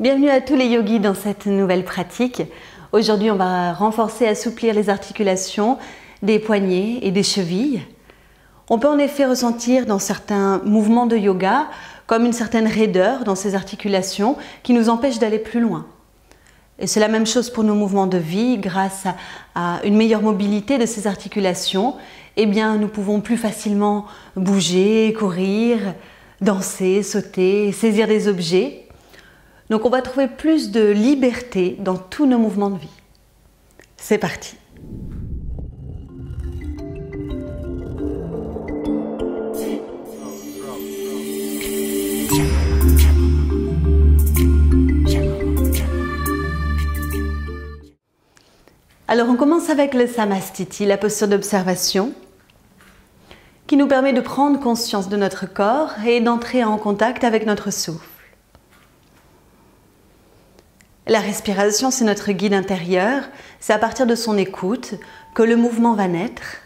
Bienvenue à tous les yogis dans cette nouvelle pratique. Aujourd'hui, on va renforcer et assouplir les articulations des poignets et des chevilles. On peut en effet ressentir dans certains mouvements de yoga comme une certaine raideur dans ces articulations qui nous empêche d'aller plus loin. Et c'est la même chose pour nos mouvements de vie. Grâce à une meilleure mobilité de ces articulations, eh bien, nous pouvons plus facilement bouger, courir, danser, sauter, saisir des objets. Donc on va trouver plus de liberté dans tous nos mouvements de vie. C'est parti! Alors on commence avec le Samastiti, la posture d'observation, qui nous permet de prendre conscience de notre corps et d'entrer en contact avec notre souffle. La respiration, c'est notre guide intérieur. C'est à partir de son écoute que le mouvement va naître.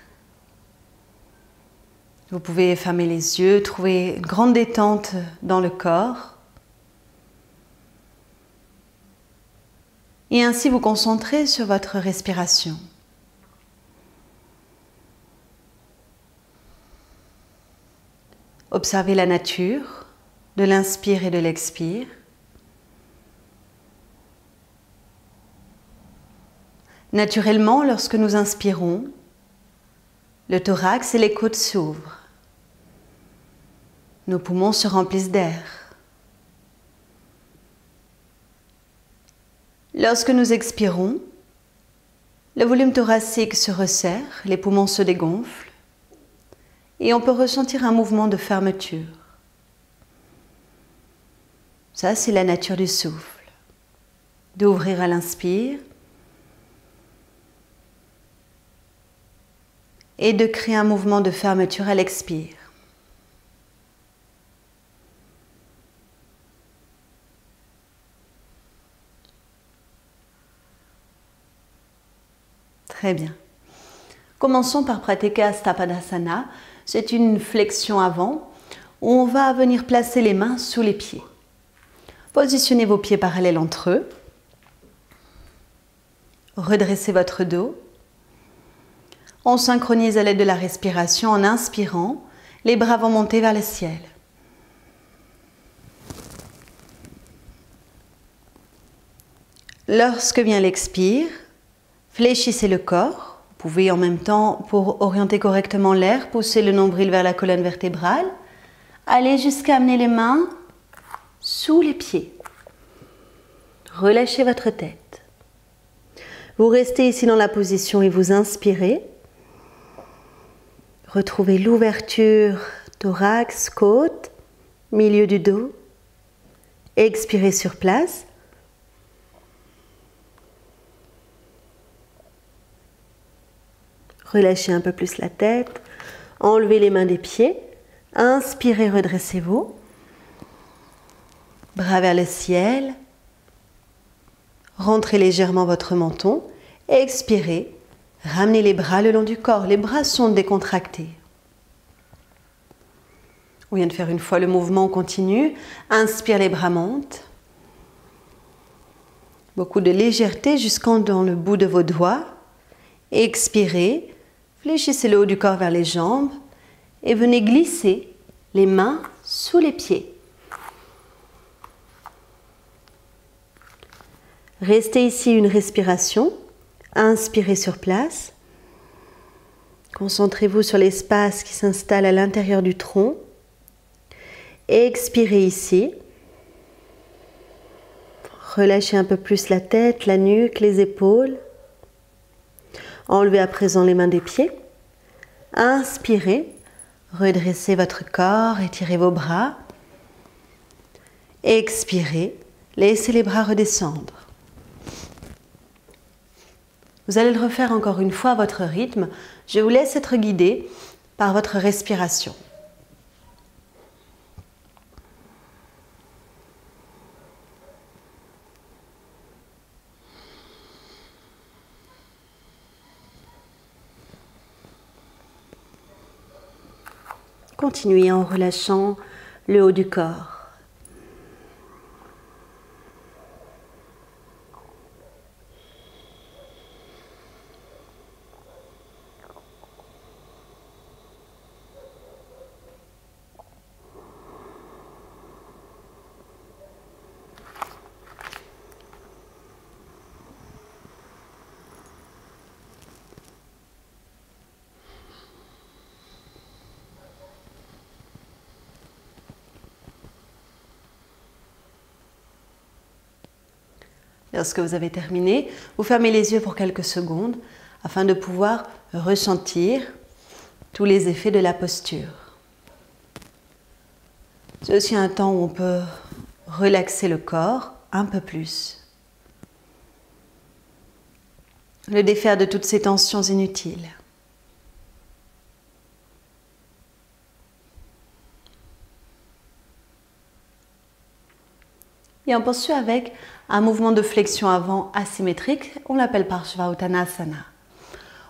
Vous pouvez fermer les yeux, trouver une grande détente dans le corps. Et ainsi vous concentrer sur votre respiration. Observez la nature de l'inspire et de l'expire. Naturellement, lorsque nous inspirons, le thorax et les côtes s'ouvrent. Nos poumons se remplissent d'air. Lorsque nous expirons, le volume thoracique se resserre, les poumons se dégonflent et on peut ressentir un mouvement de fermeture. Ça, c'est la nature du souffle. D'ouvrir à l'inspire et de créer un mouvement de fermeture à l'expire. Très bien. Commençons par pratiquer Astapadasana. C'est une flexion avant où on va venir placer les mains sous les pieds. Positionnez vos pieds parallèles entre eux. Redressez votre dos. On synchronise à l'aide de la respiration en inspirant. Les bras vont monter vers le ciel. Lorsque vient l'expire, fléchissez le corps. Vous pouvez en même temps, pour orienter correctement l'air, pousser le nombril vers la colonne vertébrale. Allez jusqu'à amener les mains sous les pieds. Relâchez votre tête. Vous restez ici dans la position et vous inspirez. Retrouvez l'ouverture thorax, côte, milieu du dos. Expirez sur place. Relâchez un peu plus la tête. Enlevez les mains des pieds. Inspirez, redressez-vous. Bras vers le ciel. Rentrez légèrement votre menton. Expirez. Ramenez les bras le long du corps. Les bras sont décontractés. On vient de faire une fois le mouvement, on continue. Inspire, les bras montent. Beaucoup de légèreté jusqu'en dans le bout de vos doigts. Expirez. Fléchissez le haut du corps vers les jambes et venez glisser les mains sous les pieds. Restez ici une respiration. Inspirez sur place. Concentrez-vous sur l'espace qui s'installe à l'intérieur du tronc. Expirez ici. Relâchez un peu plus la tête, la nuque, les épaules. Enlevez à présent les mains des pieds. Inspirez. Redressez votre corps, étirez vos bras. Expirez. Laissez les bras redescendre. Vous allez le refaire encore une fois à votre rythme. Je vous laisse être guidé par votre respiration. Continuez en relâchant le haut du corps. Lorsque vous avez terminé, vous fermez les yeux pour quelques secondes afin de pouvoir ressentir tous les effets de la posture. C'est aussi un temps où on peut relaxer le corps un peu plus. Le défaire de toutes ces tensions inutiles. Et on poursuit avec un mouvement de flexion avant asymétrique, on l'appelle Parshvauttanasana.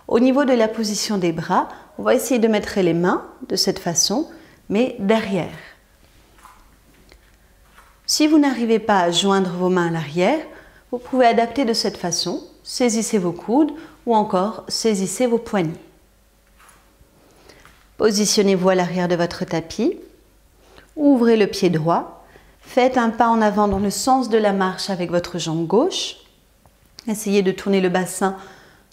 Au niveau de la position des bras, on va essayer de mettre les mains de cette façon, mais derrière. Si vous n'arrivez pas à joindre vos mains à l'arrière, vous pouvez adapter de cette façon, saisissez vos coudes ou encore saisissez vos poignets. Positionnez-vous à l'arrière de votre tapis, ouvrez le pied droit. Faites un pas en avant dans le sens de la marche avec votre jambe gauche. Essayez de tourner le bassin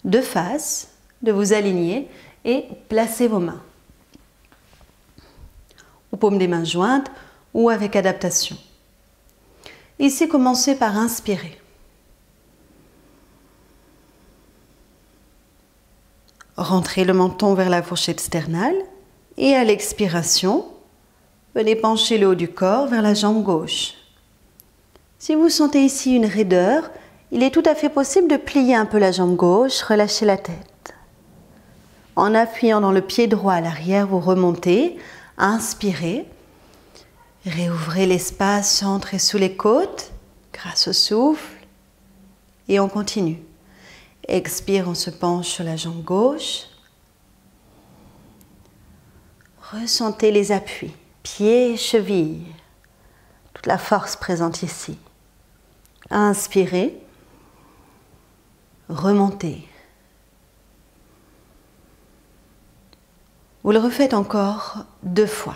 de face, de vous aligner et placez vos mains. Aux paumes des mains jointes ou avec adaptation. Ici, commencez par inspirer. Rentrez le menton vers la fourchette sternale et à l'expiration, venez pencher le haut du corps vers la jambe gauche. Si vous sentez ici une raideur, il est tout à fait possible de plier un peu la jambe gauche, relâcher la tête. En appuyant dans le pied droit à l'arrière, vous remontez, inspirez, réouvrez l'espace entre et sous les côtes grâce au souffle et on continue. Expire, on se penche sur la jambe gauche. Ressentez les appuis. Pieds et chevilles, toute la force présente ici. Inspirez, remontez. Vous le refaites encore 2 fois.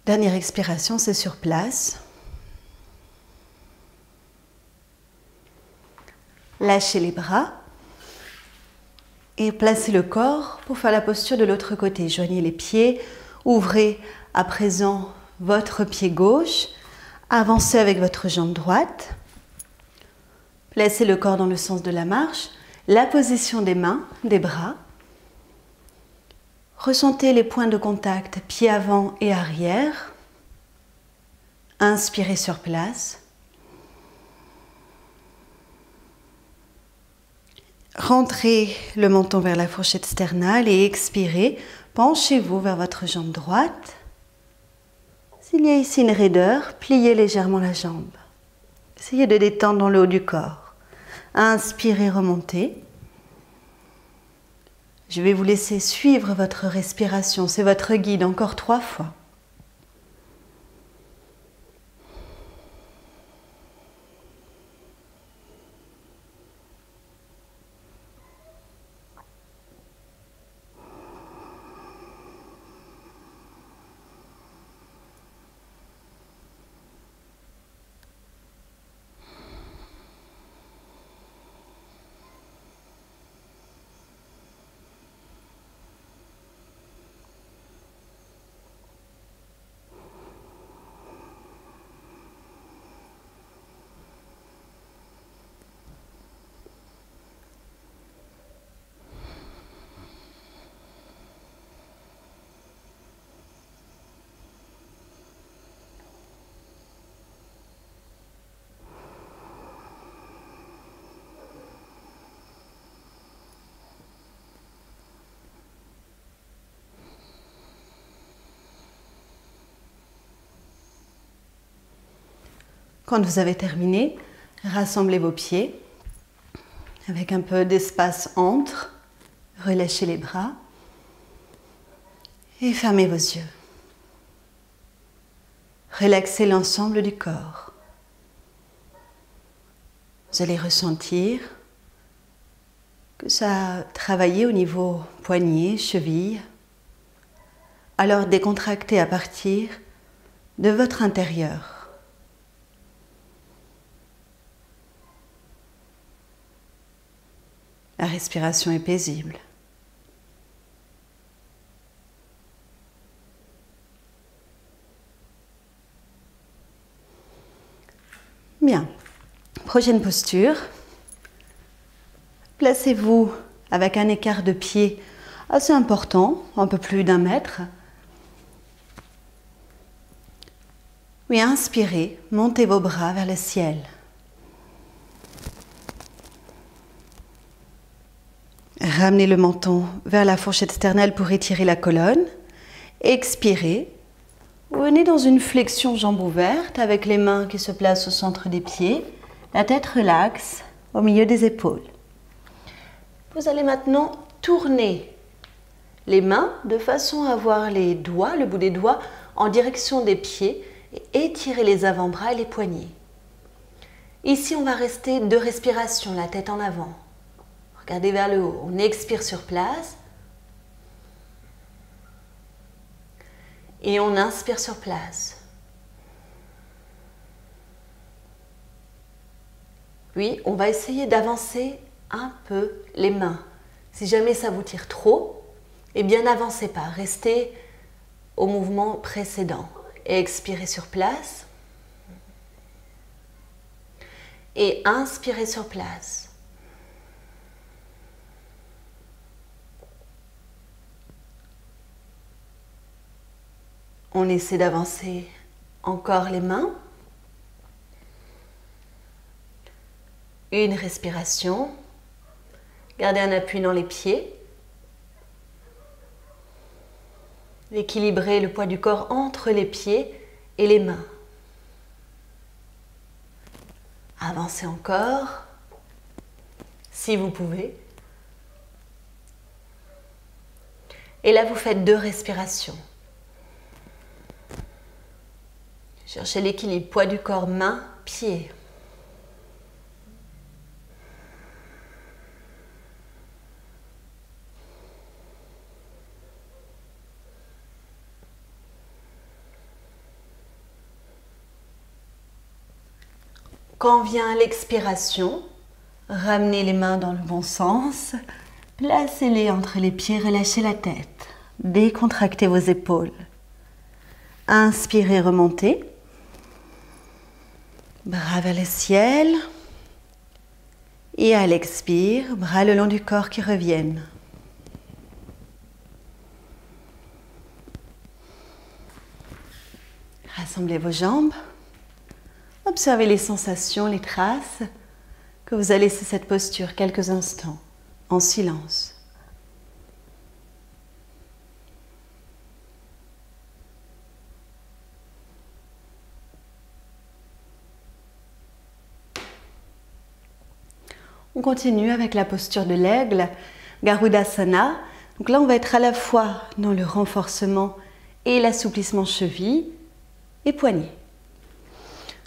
Dernière expiration, c'est sur place. Lâchez les bras et placez le corps pour faire la posture de l'autre côté. Joignez les pieds, ouvrez à présent votre pied gauche, avancez avec votre jambe droite. Placez le corps dans le sens de la marche, la position des mains, des bras. Ressentez les points de contact, pieds avant et arrière. Inspirez sur place. Rentrez le menton vers la fourchette sternale et expirez. Penchez-vous vers votre jambe droite. S'il y a ici une raideur, pliez légèrement la jambe. Essayez de détendre dans le haut du corps. Inspirez, remontez. Je vais vous laisser suivre votre respiration, c'est votre guide, encore 3 fois. Quand vous avez terminé, rassemblez vos pieds avec un peu d'espace entre, relâchez les bras et fermez vos yeux. relaxez l'ensemble du corps. Vous allez ressentir que ça a travaillé au niveau poignet, cheville. Alors décontractez à partir de votre intérieur. La respiration est paisible. Bien. Prochaine posture. Placez-vous avec un écart de pied assez important, un peu plus d'1 mètre. Puis inspirez, montez vos bras vers le ciel. Ramenez le menton vers la fourchette sternelle pour étirer la colonne. Expirez. Venez dans une flexion jambes ouvertes avec les mains qui se placent au centre des pieds. La tête relaxe au milieu des épaules. Vous allez maintenant tourner les mains de façon à avoir les doigts, le bout des doigts, en direction des pieds et étirer les avant-bras et les poignets. Ici, on va rester 2 respirations, la tête en avant. Regardez vers le haut. On expire sur place. Et on inspire sur place. Puis, on va essayer d'avancer un peu les mains. Si jamais ça vous tire trop, eh bien n'avancez pas. Restez au mouvement précédent. Et expirez sur place. Et inspirez sur place. On essaie d'avancer encore les mains. Une respiration. Gardez un appui dans les pieds. Équilibrez le poids du corps entre les pieds et les mains. Avancez encore, si vous pouvez. Et là, vous faites 2 respirations. Cherchez l'équilibre, poids du corps, mains, pieds. Quand vient l'expiration, ramenez les mains dans le bon sens, placez-les entre les pieds, relâchez la tête, décontractez vos épaules. Inspirez, remontez. Bras vers le ciel. Et à l'expire, bras le long du corps qui reviennent. Rassemblez vos jambes. Observez les sensations, les traces que vous allez laisser cette posture quelques instants en silence. On continue avec la posture de l'aigle, Garudasana. Donc là, on va être à la fois dans le renforcement et l'assouplissement cheville et poignet.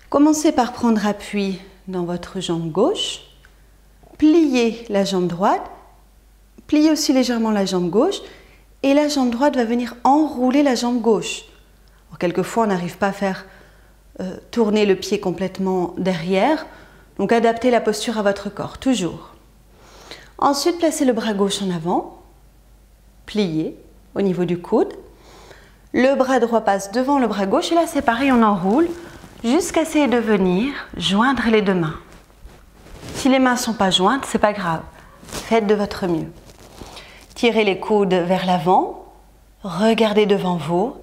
Commencez par prendre appui dans votre jambe gauche, pliez la jambe droite, pliez aussi légèrement la jambe gauche et la jambe droite va venir enrouler la jambe gauche. Alors, quelquefois, on n'arrive pas à faire tourner le pied complètement derrière. Donc, adaptez la posture à votre corps, toujours. Ensuite, placez le bras gauche en avant, pliez au niveau du coude. Le bras droit passe devant le bras gauche et là, c'est pareil, on enroule jusqu'à essayer de venir joindre les 2 mains. Si les mains ne sont pas jointes, ce n'est pas grave. Faites de votre mieux. Tirez les coudes vers l'avant, regardez devant vous.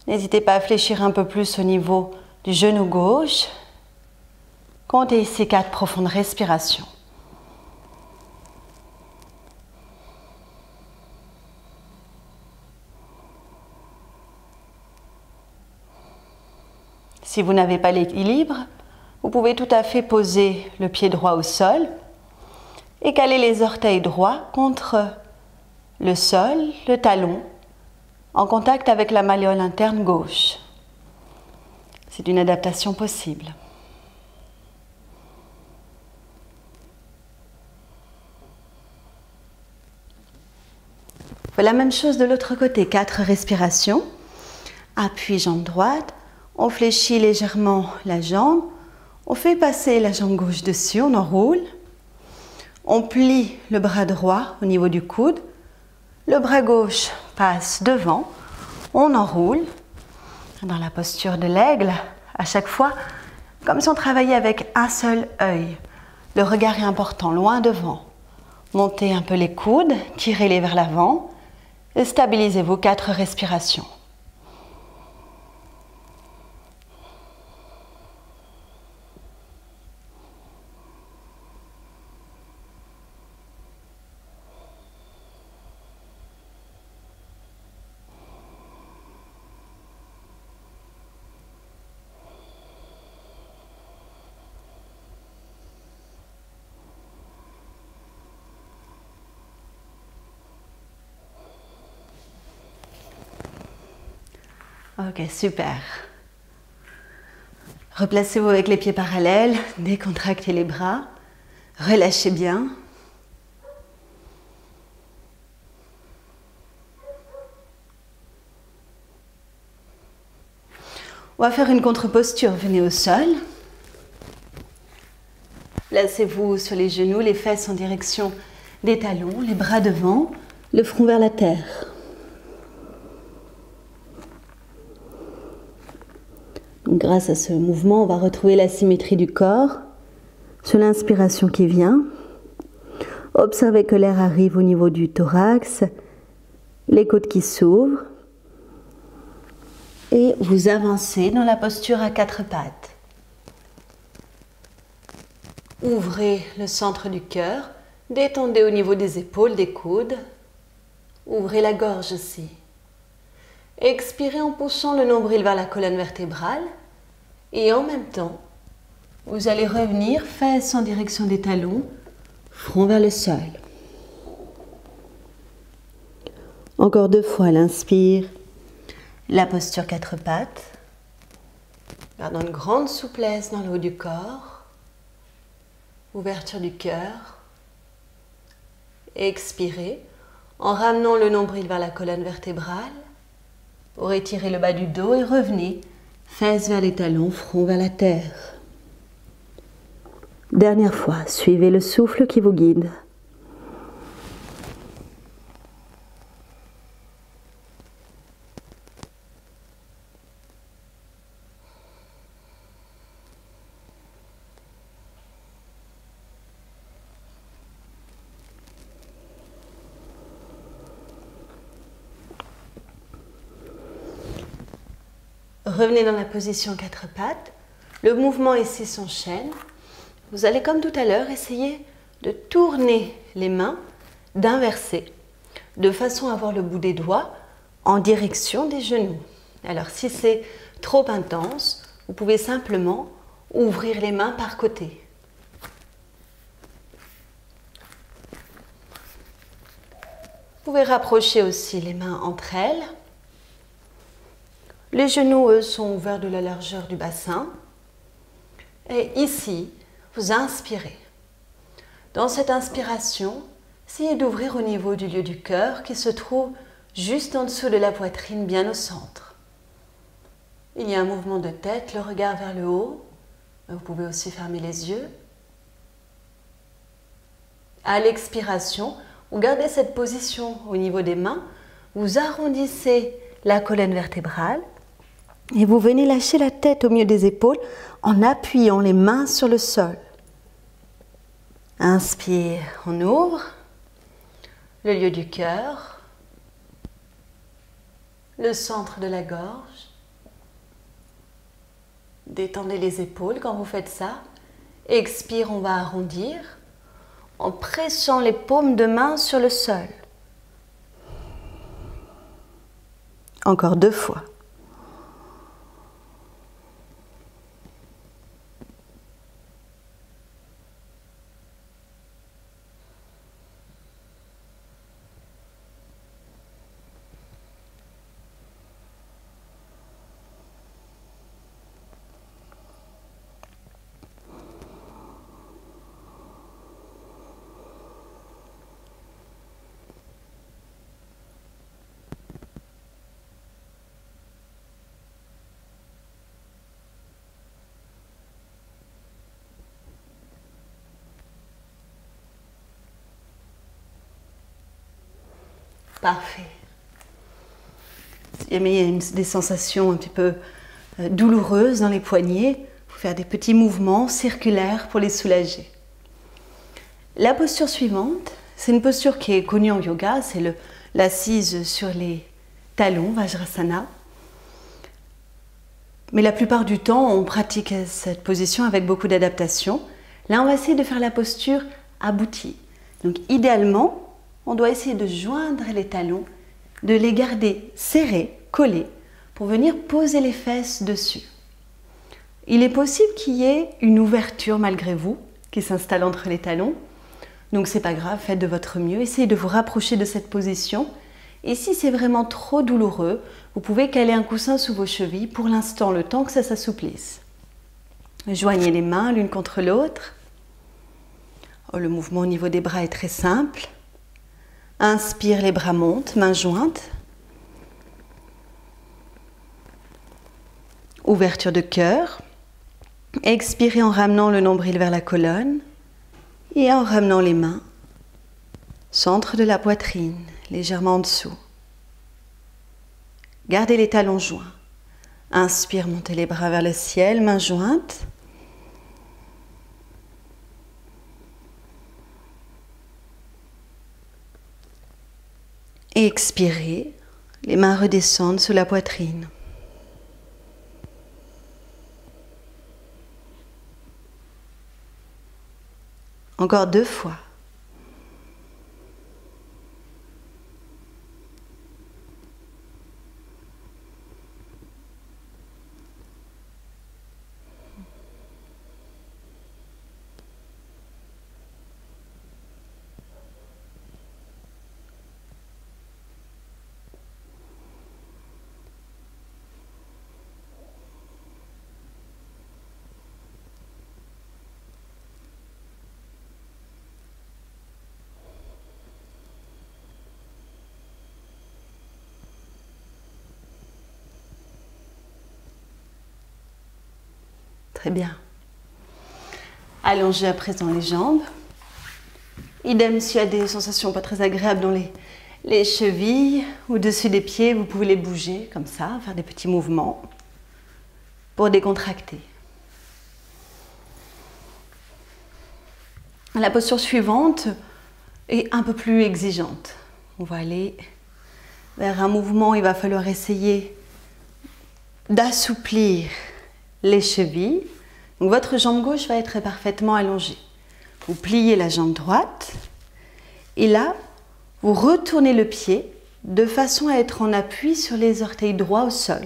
N'hésitez pas à fléchir un peu plus au niveau du genou gauche. Comptez ici 4 profondes respirations. Si vous n'avez pas l'équilibre, vous pouvez tout à fait poser le pied droit au sol et caler les orteils droits contre le sol, le talon, en contact avec la malléole interne gauche. C'est une adaptation possible. La même chose de l'autre côté, 4 respirations. Appui jambe droite, on fléchit légèrement la jambe, on fait passer la jambe gauche dessus, on enroule. On plie le bras droit au niveau du coude, le bras gauche passe devant, on enroule. Dans la posture de l'aigle, à chaque fois, comme si on travaillait avec un seul œil. Le regard est important, loin devant. Montez un peu les coudes, tirez-les vers l'avant. Et stabilisez vos 4 respirations. Ok, super. Replacez-vous avec les pieds parallèles, décontractez les bras, relâchez bien. On va faire une contre-posture, venez au sol. Placez-vous sur les genoux, les fesses en direction des talons, les bras devant, le front vers la terre. Grâce à ce mouvement, on va retrouver la symétrie du corps sur l'inspiration qui vient. Observez que l'air arrive au niveau du thorax, les côtes qui s'ouvrent et vous avancez dans la posture à 4 pattes. Ouvrez le centre du cœur, détendez au niveau des épaules, des coudes. Ouvrez la gorge aussi. Expirez en poussant le nombril vers la colonne vertébrale. Et en même temps, vous allez revenir, fesses en direction des talons, front vers le sol. Encore 2 fois, l'inspire, la posture 4 pattes. Gardons une grande souplesse dans le haut du corps. Ouverture du cœur. Expirez en ramenant le nombril vers la colonne vertébrale. Vous retirez le bas du dos et revenez. Fesses vers les talons, front vers la terre. Dernière fois, suivez le souffle qui vous guide. Revenez dans la position 4 pattes. Le mouvement ici s'enchaîne. Vous allez, comme tout à l'heure, essayer de tourner les mains, d'inverser, de façon à avoir le bout des doigts en direction des genoux. Alors, si c'est trop intense, vous pouvez simplement ouvrir les mains par côté. Vous pouvez rapprocher aussi les mains entre elles. Les genoux, eux, sont ouverts de la largeur du bassin. Et ici, vous inspirez. Dans cette inspiration, essayez d'ouvrir au niveau du lieu du cœur qui se trouve juste en dessous de la poitrine, bien au centre. Il y a un mouvement de tête, le regard vers le haut. Vous pouvez aussi fermer les yeux. À l'expiration, vous gardez cette position au niveau des mains. Vous arrondissez la colonne vertébrale. Et vous venez lâcher la tête au milieu des épaules en appuyant les mains sur le sol. Inspire, on ouvre le lieu du cœur, le centre de la gorge. Détendez les épaules quand vous faites ça. Expire, on va arrondir en pressant les paumes de main sur le sol. Encore 2 fois. Parfait. Si jamais il y a des sensations un petit peu douloureuses dans les poignets, vous faire des petits mouvements circulaires pour les soulager. La posture suivante, c'est une posture qui est connue en yoga, c'est l'assise sur les talons, Vajrasana. Mais la plupart du temps, on pratique cette position avec beaucoup d'adaptation. Là, on va essayer de faire la posture aboutie. Donc, idéalement, on doit essayer de joindre les talons, de les garder serrés, collés, pour venir poser les fesses dessus. Il est possible qu'il y ait une ouverture malgré vous qui s'installe entre les talons. Donc, c'est pas grave, faites de votre mieux. Essayez de vous rapprocher de cette position. Et si c'est vraiment trop douloureux, vous pouvez caler un coussin sous vos chevilles pour l'instant, le temps que ça s'assouplisse. Joignez les mains l'une contre l'autre. Le mouvement au niveau des bras est très simple. Inspire, les bras montent, mains jointes. Ouverture de cœur. Expirez en ramenant le nombril vers la colonne et en ramenant les mains. Centre de la poitrine, légèrement en dessous. Gardez les talons joints. Inspire, montez les bras vers le ciel, mains jointes. Et expirez, les mains redescendent sous la poitrine. Encore 2 fois. Très bien. Allongez à présent les jambes. Idem, s'il y a des sensations pas très agréables dans les chevilles, au-dessus des pieds, vous pouvez les bouger comme ça, faire des petits mouvements pour décontracter. La posture suivante est un peu plus exigeante. On va aller vers un mouvement, il va falloir essayer d'assouplir les chevilles. Donc votre jambe gauche va être parfaitement allongée. Vous pliez la jambe droite et là, vous retournez le pied de façon à être en appui sur les orteils droits au sol.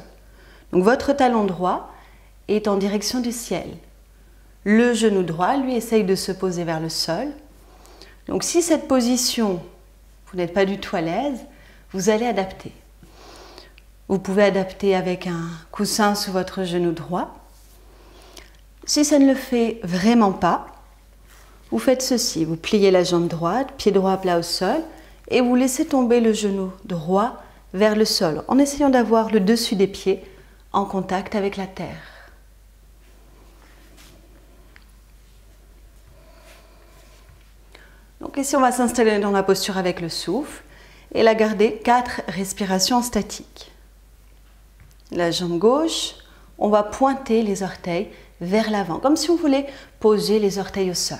Donc votre talon droit est en direction du ciel. Le genou droit, lui, essaye de se poser vers le sol. Donc si cette position, vous n'êtes pas du tout à l'aise, vous allez adapter. Vous pouvez adapter avec un coussin sous votre genou droit. Si ça ne le fait vraiment pas, vous faites ceci. Vous pliez la jambe droite, pied droit plat au sol, et vous laissez tomber le genou droit vers le sol, en essayant d'avoir le dessus des pieds en contact avec la terre. Donc ici, on va s'installer dans la posture avec le souffle, et la garder 4 respirations statiques. La jambe gauche, on va pointer les orteils vers l'avant, comme si on voulait poser les orteils au sol.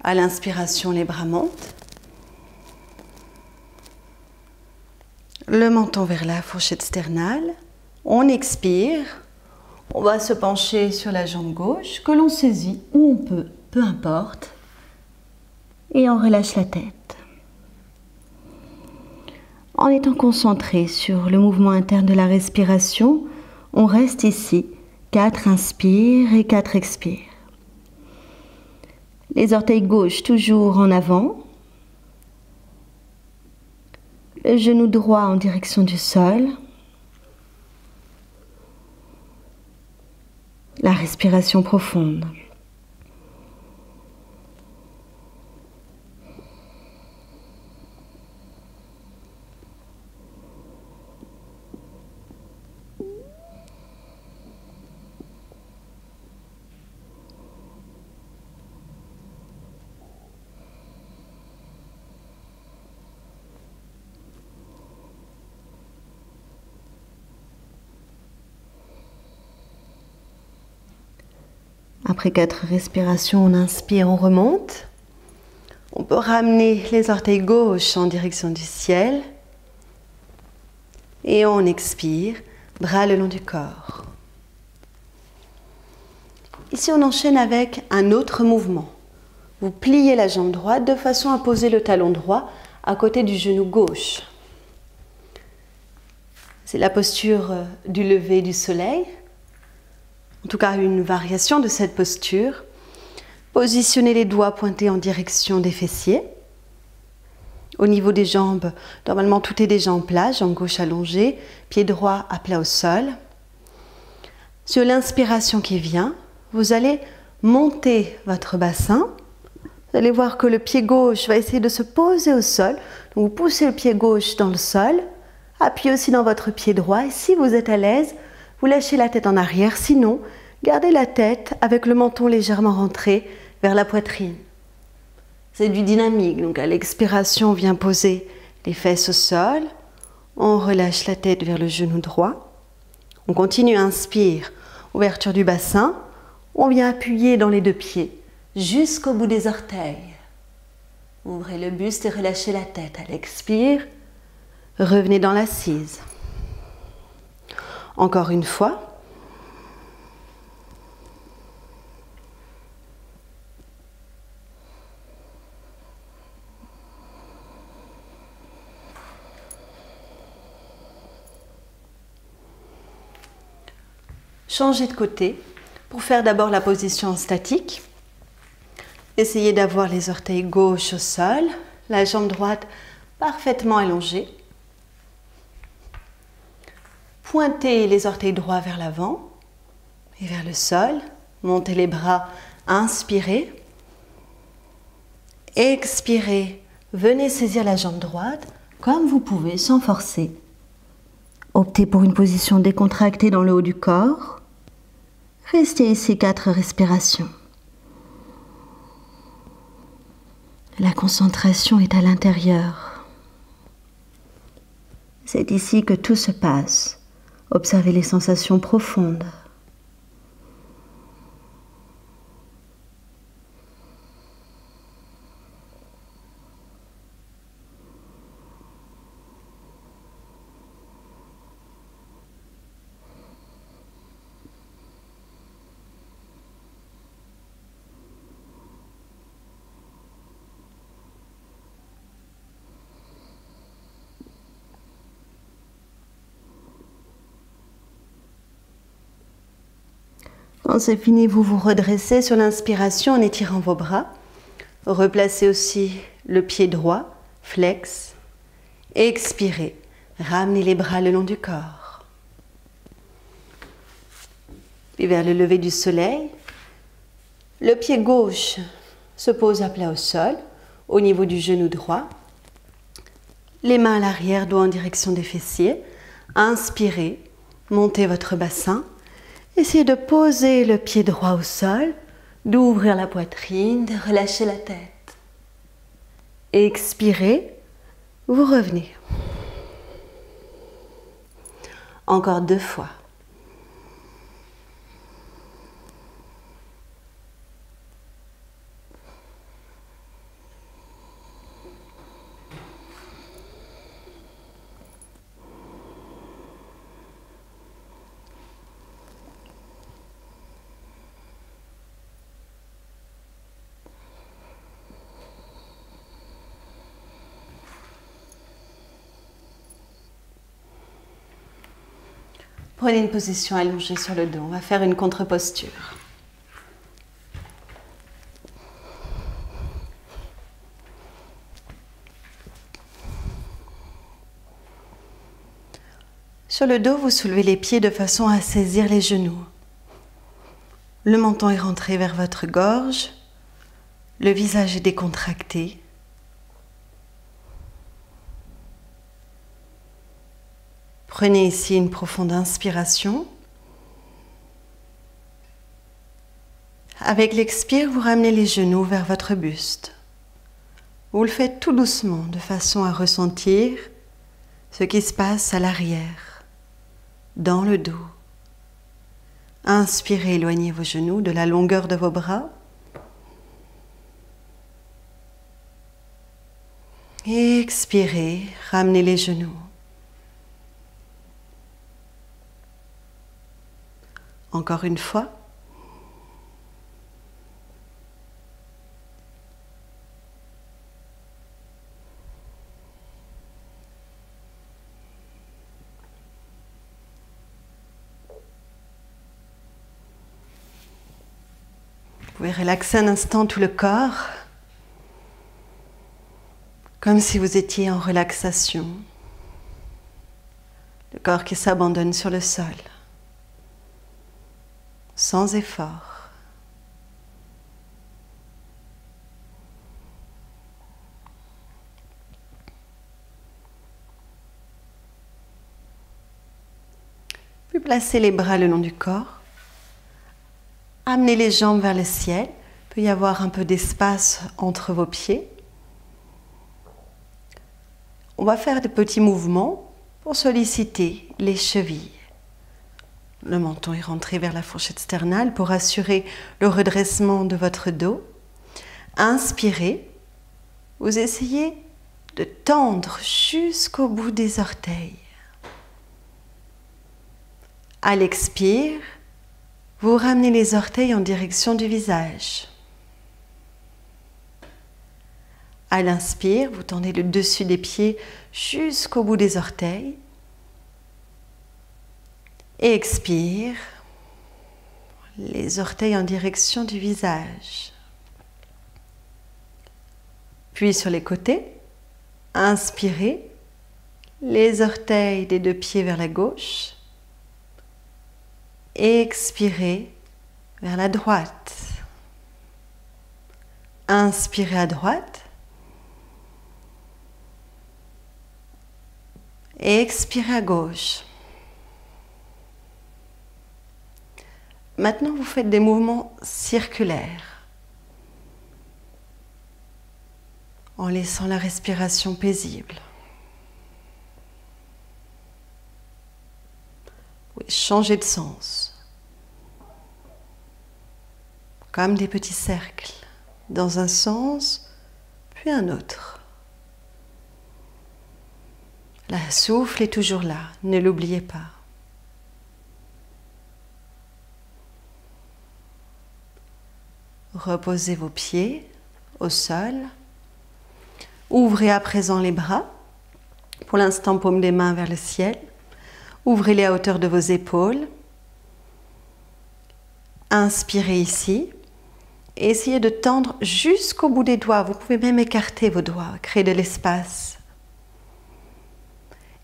À l'inspiration, les bras montent. Le menton vers la fourchette sternale. On expire. On va se pencher sur la jambe gauche, que l'on saisit où on peut, peu importe. Et on relâche la tête. En étant concentré sur le mouvement interne de la respiration, on reste ici. 4 inspire et 4 expire. Les orteils gauche toujours en avant. Le genou droit en direction du sol. La respiration profonde. Après 4 respirations, on inspire, on remonte. On peut ramener les orteils gauches en direction du ciel. Et on expire, bras le long du corps. Ici, on enchaîne avec un autre mouvement. Vous pliez la jambe droite de façon à poser le talon droit à côté du genou gauche. C'est la posture du lever du soleil. En tout cas, une variation de cette posture. Positionnez les doigts pointés en direction des fessiers. Au niveau des jambes, normalement tout est déjà en place, jambe gauche allongée, pied droit à plat au sol. Sur l'inspiration qui vient, vous allez monter votre bassin. Vous allez voir que le pied gauche va essayer de se poser au sol. Donc vous poussez le pied gauche dans le sol, appuyez aussi dans votre pied droit. Et si vous êtes à l'aise, vous lâchez la tête en arrière. Sinon, gardez la tête avec le menton légèrement rentré vers la poitrine. C'est du dynamique, donc à l'expiration, on vient poser les fesses au sol, on relâche la tête vers le genou droit, on continue, inspire, ouverture du bassin, on vient appuyer dans les 2 pieds jusqu'au bout des orteils. Ouvrez le buste et relâchez la tête. À l'expire, revenez dans l'assise. Encore une fois. Changez de côté pour faire d'abord la position statique. Essayez d'avoir les orteils gauche au sol, la jambe droite parfaitement allongée. Pointez les orteils droits vers l'avant et vers le sol. Montez les bras, inspirez. Expirez, venez saisir la jambe droite comme vous pouvez sans forcer. Optez pour une position décontractée dans le haut du corps. Restez ici 4 respirations. La concentration est à l'intérieur. C'est ici que tout se passe. Observez les sensations profondes. Quand c'est fini, vous vous redressez sur l'inspiration en étirant vos bras. Replacez aussi le pied droit, flex. Expirez, ramenez les bras le long du corps. Puis vers le lever du soleil, le pied gauche se pose à plat au sol, au niveau du genou droit. Les mains à l'arrière, doigts en direction des fessiers. Inspirez, montez votre bassin. Essayez de poser le pied droit au sol, d'ouvrir la poitrine, de relâcher la tête. Expirez, vous revenez. Encore 2 fois. Prenez une position allongée sur le dos. On va faire une contre-posture. Sur le dos, vous soulevez les pieds de façon à saisir les genoux. Le menton est rentré vers votre gorge. Le visage est décontracté. Prenez ici une profonde inspiration. Avec l'expire, vous ramenez les genoux vers votre buste. Vous le faites tout doucement, de façon à ressentir ce qui se passe à l'arrière, dans le dos. Inspirez, éloignez vos genoux de la longueur de vos bras. Expirez, ramenez les genoux. Encore une fois. Vous pouvez relaxer un instant tout le corps, comme si vous étiez en relaxation. Le corps qui s'abandonne sur le sol, sans effort. Puis placez les bras le long du corps. Amenez les jambes vers le ciel. Il peut y avoir un peu d'espace entre vos pieds. On va faire des petits mouvements pour solliciter les chevilles. Le menton est rentré vers la fourchette sternale pour assurer le redressement de votre dos. Inspirez. Vous essayez de tendre jusqu'au bout des orteils. À l'expire, vous ramenez les orteils en direction du visage. À l'inspire, vous tendez le dessus des pieds jusqu'au bout des orteils. Et expire, les orteils en direction du visage. Puis sur les côtés, inspirez, les orteils des deux pieds vers la gauche. Expirez vers la droite. Inspirez à droite. Expirez à gauche. Maintenant, vous faites des mouvements circulaires en laissant la respiration paisible. Vous pouvez changer de sens, comme des petits cercles, dans un sens, puis un autre. Le souffle est toujours là, ne l'oubliez pas. Reposez vos pieds au sol. Ouvrez à présent les bras. Pour l'instant, paume des mains vers le ciel. Ouvrez-les à hauteur de vos épaules. Inspirez ici. Et essayez de tendre jusqu'au bout des doigts. Vous pouvez même écarter vos doigts, créer de l'espace.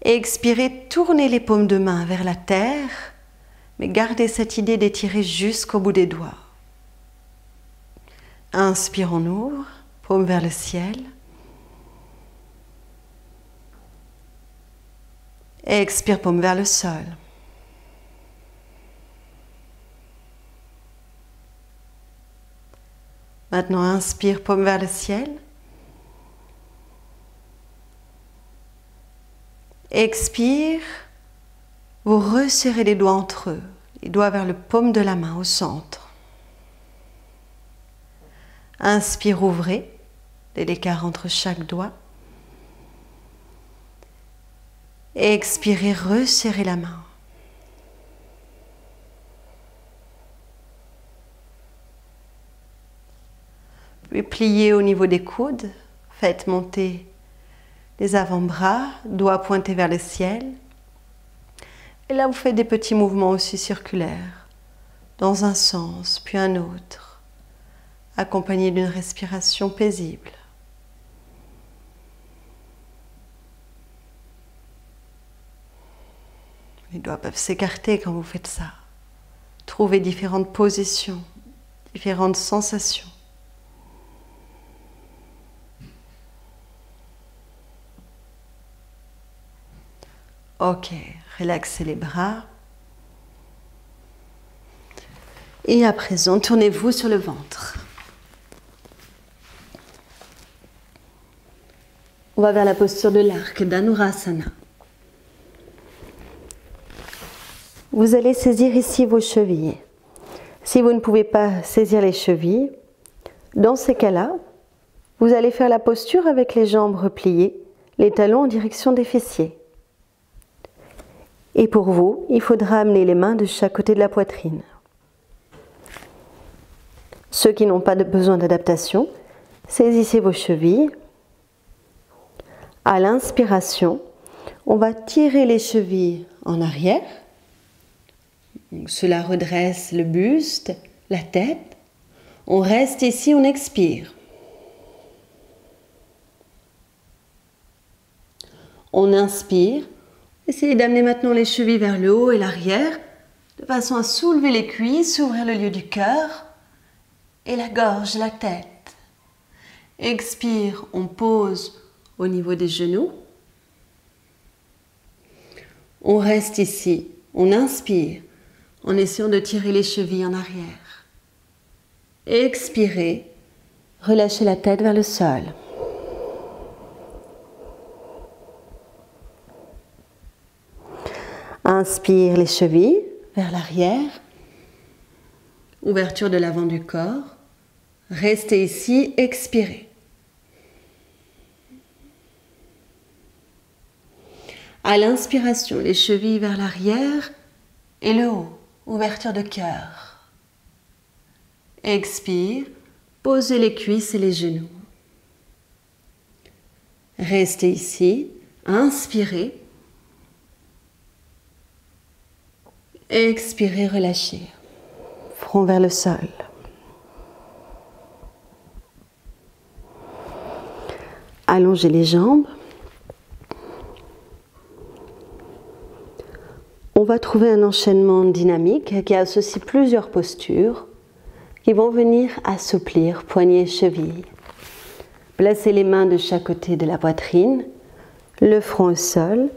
Et expirez, tournez les paumes de main vers la terre, mais gardez cette idée d'étirer jusqu'au bout des doigts. Inspire, on ouvre, paume vers le ciel. Expire, paume vers le sol. Maintenant, inspire, paume vers le ciel. Expire, vous resserrez les doigts entre eux, les doigts vers le paume de la main au centre. Inspire, ouvrez, l'écart entre chaque doigt. Expirez, resserrez la main. Puis pliez au niveau des coudes, faites monter les avant-bras, doigts pointés vers le ciel. Et là, vous faites des petits mouvements aussi circulaires, dans un sens, puis un autre, accompagnés d'une respiration paisible. Les doigts peuvent s'écarter quand vous faites ça. Trouvez différentes positions, différentes sensations. Ok, relaxez les bras. Et à présent, tournez-vous sur le ventre. On va vers la posture de l'arc d'Anurasana. Vous allez saisir ici vos chevilles. Si vous ne pouvez pas saisir les chevilles, dans ces cas-là, vous allez faire la posture avec les jambes repliées, les talons en direction des fessiers. Et pour vous, il faudra amener les mains de chaque côté de la poitrine. Ceux qui n'ont pas besoin d'adaptation, saisissez vos chevilles. À l'inspiration, on va tirer les chevilles en arrière. Donc, cela redresse le buste, la tête. On reste ici, on expire. On inspire. Essayez d'amener maintenant les chevilles vers le haut et l'arrière, de façon à soulever les cuisses, ouvrir le lieu du cœur et la gorge, la tête. Expire, on pose au niveau des genoux. On reste ici, on inspire en essayant de tirer les chevilles en arrière. Expirez, relâchez la tête vers le sol. Inspire les chevilles vers l'arrière, ouverture de l'avant du corps. Restez ici, expirez. À l'inspiration, les chevilles vers l'arrière et le haut, ouverture de cœur. Expire, posez les cuisses et les genoux. Restez ici, inspirez. Expirez, relâchez. Front vers le sol. Allongez les jambes. On va trouver un enchaînement dynamique qui associe plusieurs postures qui vont venir assouplir poignets et chevilles. Placez les mains de chaque côté de la poitrine, le front au sol.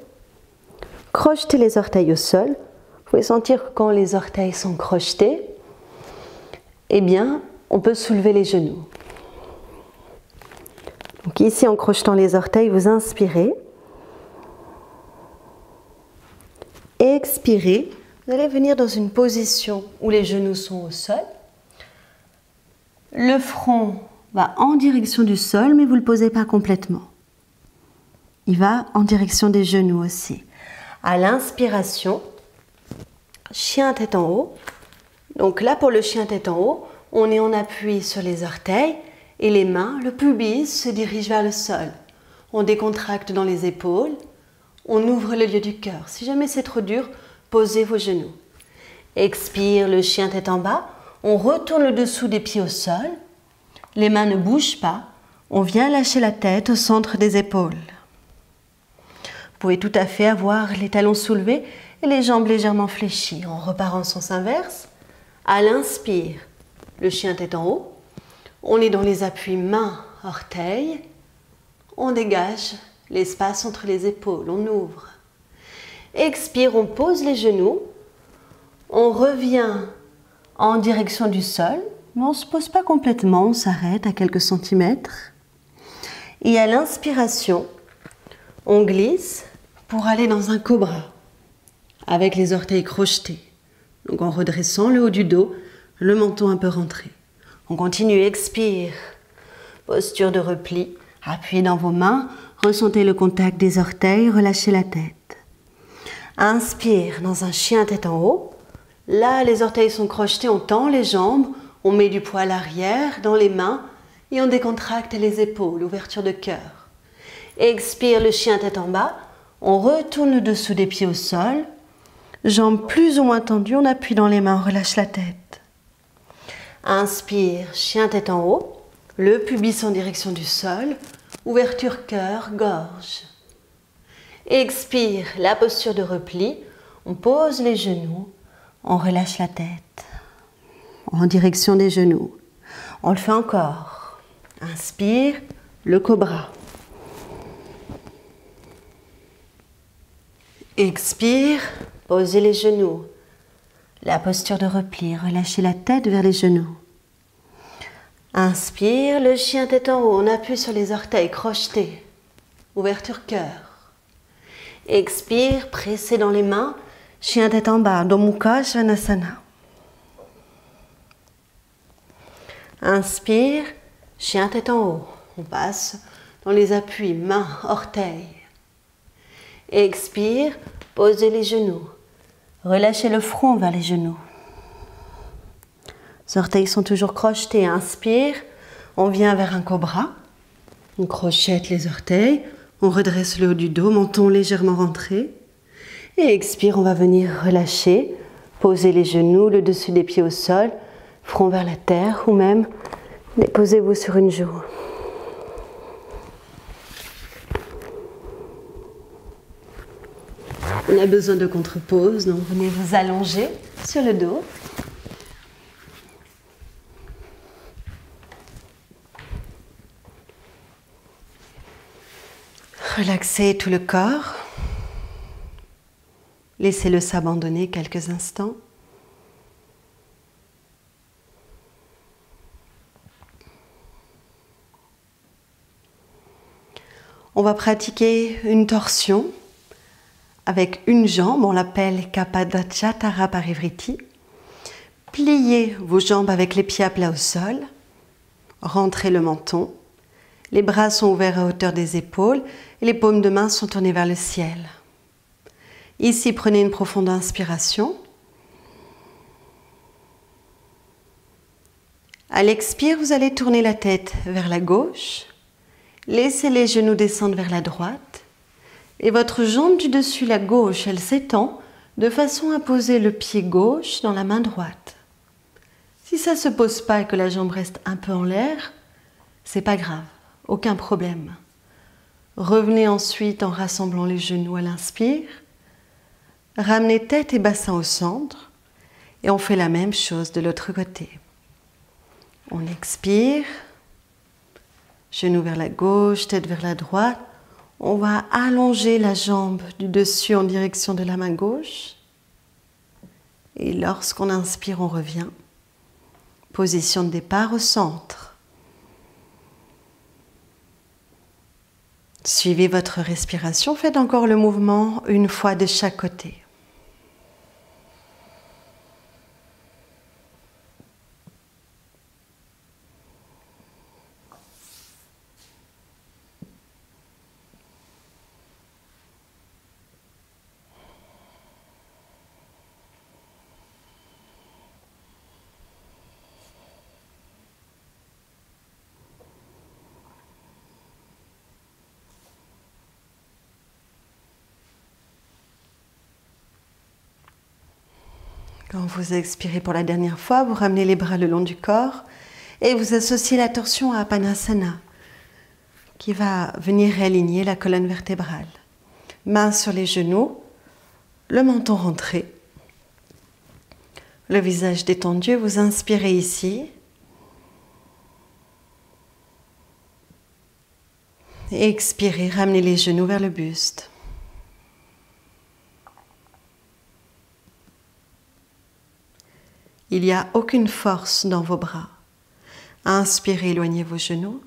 Crochetez les orteils au sol. Vous pouvez sentir que quand les orteils sont crochetés, eh bien, on peut soulever les genoux. Donc ici, en crochetant les orteils, vous inspirez. Expirez. Vous allez venir dans une position où les genoux sont au sol. Le front va en direction du sol, mais vous ne le posez pas complètement. Il va en direction des genoux aussi. À l'inspiration, chien tête en haut. Donc là, pour le chien tête en haut, on est en appui sur les orteils et les mains, le pubis se dirige vers le sol. On décontracte dans les épaules, on ouvre le lieu du cœur. Si jamais c'est trop dur, posez vos genoux. Expire, le chien tête en bas. On retourne le dessous des pieds au sol. Les mains ne bougent pas. On vient lâcher la tête au centre des épaules. Vous pouvez tout à fait avoir les talons soulevés et les jambes légèrement fléchies. On repart en sens inverse. À l'inspire, le chien tête en haut. On est dans les appuis mains, orteils. On dégage l'espace entre les épaules. On ouvre. Expire, on pose les genoux. On revient en direction du sol. Mais on ne se pose pas complètement. On s'arrête à quelques centimètres. Et à l'inspiration, on glisse pour aller dans un cobra avec les orteils crochetés. Donc en redressant le haut du dos, le menton un peu rentré. On continue, expire. Posture de repli. Appuyez dans vos mains. Ressentez le contact des orteils. Relâchez la tête. Inspire dans un chien tête en haut. Là, les orteils sont crochetés. On tend les jambes. On met du poids à l'arrière dans les mains. Et on décontracte les épaules. Ouverture de cœur. Expire, le chien tête en bas. On retourne le dessous des pieds au sol. Jambes plus ou moins tendues, on appuie dans les mains, on relâche la tête. Inspire, chien tête en haut. Le pubis en direction du sol. Ouverture cœur, gorge. Expire, la posture de repli. On pose les genoux, on relâche la tête. En direction des genoux. On le fait encore. Inspire, le cobra. Expire, posez les genoux. La posture de repli, relâchez la tête vers les genoux. Inspire, le chien tête en haut, on appuie sur les orteils crochetés. Ouverture cœur. Expire, pressez dans les mains, chien tête en bas, Adho Mukha Svanasana. Inspire, chien tête en haut. On passe dans les appuis, mains, orteils. Expire, posez les genoux. Relâchez le front vers les genoux. Les orteils sont toujours crochetés. Inspire, on vient vers un cobra. On crochette les orteils, on redresse le haut du dos, menton légèrement rentré. Et expire, on va venir relâcher, poser les genoux, le dessus des pieds au sol, front vers la terre ou même posez-vous sur une joue. On a besoin de contre-pause, donc venez vous allonger sur le dos. Relaxez tout le corps. Laissez-le s'abandonner quelques instants. On va pratiquer une torsion avec une jambe, on l'appelle Kapadachatara Parivriti. Pliez vos jambes avec les pieds à plat au sol. Rentrez le menton. Les bras sont ouverts à hauteur des épaules et les paumes de main sont tournées vers le ciel. Ici, prenez une profonde inspiration. À l'expire, vous allez tourner la tête vers la gauche. Laissez les genoux descendre vers la droite. Et votre jambe du dessus, la gauche, elle s'étend de façon à poser le pied gauche dans la main droite. Si ça ne se pose pas et que la jambe reste un peu en l'air, c'est pas grave, aucun problème. Revenez ensuite en rassemblant les genoux à l'inspire. Ramenez tête et bassin au centre et on fait la même chose de l'autre côté. On expire, genoux vers la gauche, tête vers la droite. On va allonger la jambe du dessus en direction de la main gauche. Et lorsqu'on inspire, on revient. Position de départ au centre. Suivez votre respiration, faites encore le mouvement une fois de chaque côté. Quand vous expirez pour la dernière fois, vous ramenez les bras le long du corps et vous associez la torsion à Apanasana qui va venir réaligner la colonne vertébrale. Mains sur les genoux, le menton rentré, le visage détendu. Vous inspirez ici et expirez, ramenez les genoux vers le buste. Il n'y a aucune force dans vos bras. Inspirez, éloignez vos genoux.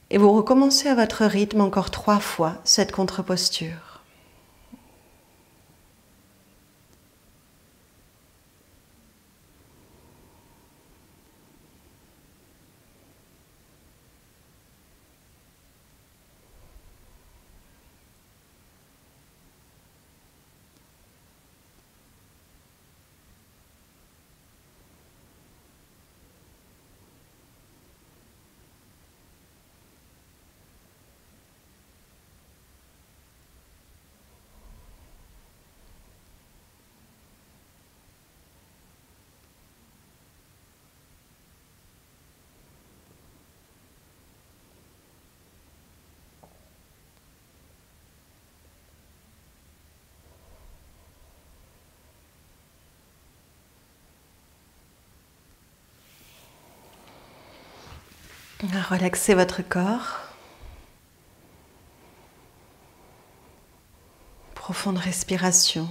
Et vous recommencez à votre rythme encore 3 fois cette contre-posture. Relaxez votre corps. Profonde respiration.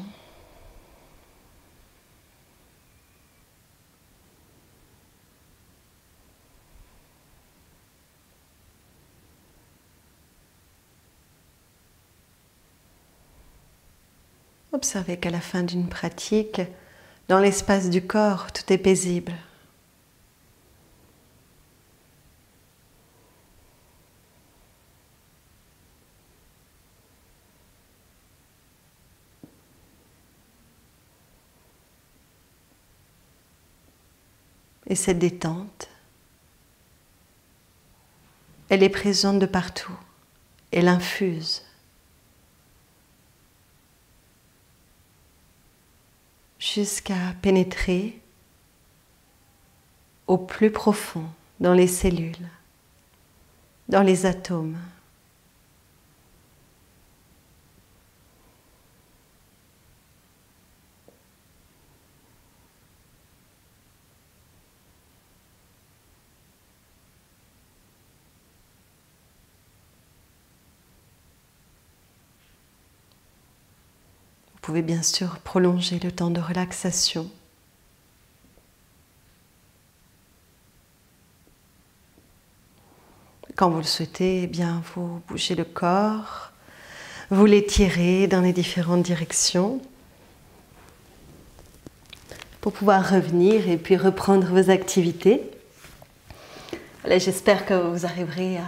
Observez qu'à la fin d'une pratique, Dans l'espace du corps, tout est paisible. Et cette détente, elle est présente de partout. Elle infuse. Jusqu'à pénétrer au plus profond dans les cellules, dans les atomes. Vous pouvez bien sûr prolonger le temps de relaxation. Quand vous le souhaitez, eh bien, vous bougez le corps, vous l'étirez dans les différentes directions pour pouvoir revenir et puis reprendre vos activités. Voilà, j'espère que vous arriverez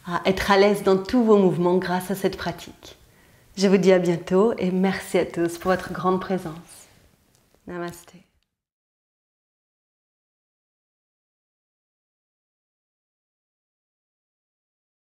à être à l'aise dans tous vos mouvements grâce à cette pratique. Je vous dis à bientôt et merci à tous pour votre grande présence. Namasté.